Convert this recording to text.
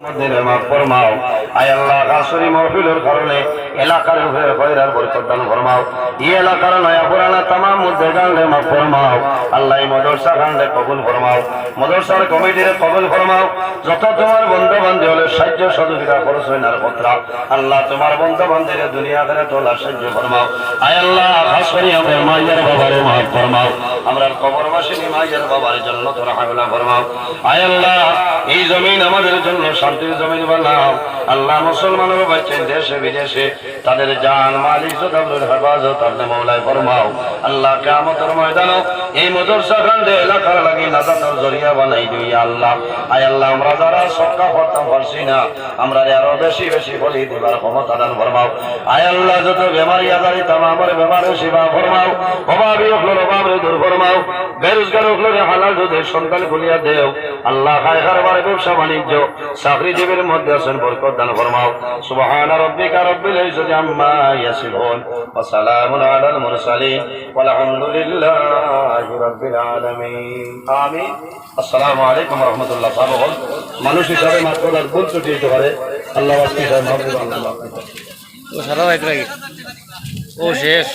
Medina মাফ ফরমাও। আয় আল্লাহ কাসরি মাহফিলের কারণে এলাকার উপরে খয়রার বরকত দান ফরমাও। এই এলাকার নয়া পুরানা तमाम মুদ্দেগানকে মাফ ফরমাও। আল্লাহ এই মাদ্রাসা গানকে কবুল ফরমাও। মাদ্রাসার কমিটিরে কবুল ফরমাও। যত তোমার বন্ধু বান্ধব হলে সাহায্য সহযোগিতা খরচ হয় না কথা আল্লাহ তোমার বন্ধু বান্ধবের দুনিয়া আখিরাতে তোলা সাহায্য ফরমাও। আয় আল্লাহ কাসরি আমাদের মায়ের বাবারে মাফ ফরমাও। আমরা কবরবাসী মায়ের বাবার জন্য তোরা হাওলা ফরমাও। আয় আল্লাহ এই জমিন আমাদের জন্য শান্তির জমিন বানাও। আল্লাহ মুসলমানের বাচ্চাদের দেশে বিদেশে তাদের জান মাল ইজ্জত আবরুর হেফাজত আপনি মওলায় ফরমাও। আল্লাহ কিয়ামতের ময়দানে এই মাদ্রাসা খান্ডে এলাকার লাগি নাজাতের জরিয়া বানাই দিই আল্লাহ। আয় আল্লাহ আমরা যারা সদকা করতে পারছি না আমরা আরো বেশি বেশি বলি দিবার ক্ষমতা দান ফরমাও। আয় আল্লাহ যত বেমারি আজারি তামামের বেমারের সেবা ফরমাও। অভাবী হলো অভাবের দূর ফরমাও। বেরোজগার হলো হালাল দুধের সন্তান খুলিয়া দেও আল্লাহ। খায় কারবার ব্যবসা বাণিজ্য চাকরিজীবীর মধ্যে আছেন বরকত দান ফরমাও। সুবহান রাব্বিকা রাব্বিল ইজ্জাতি আম্মা ইয়াসিফুন ওয়া সালামুন আলাল মুরসালিন ওয়ালহামদুলিল্লাহি রাব্বিল আলামিন। আমিন। আসসালামু আলাইকুম ওয়া রাহমাতুল্লাহ। মানুষ হিসাবে মাত্র তার ভুল ত্রুটি হতে পারে। আল্লাহ ওয়াসি সাহেব মাহফুজ আল্লাহ। ও সারা রাত লাগে ও শেষ।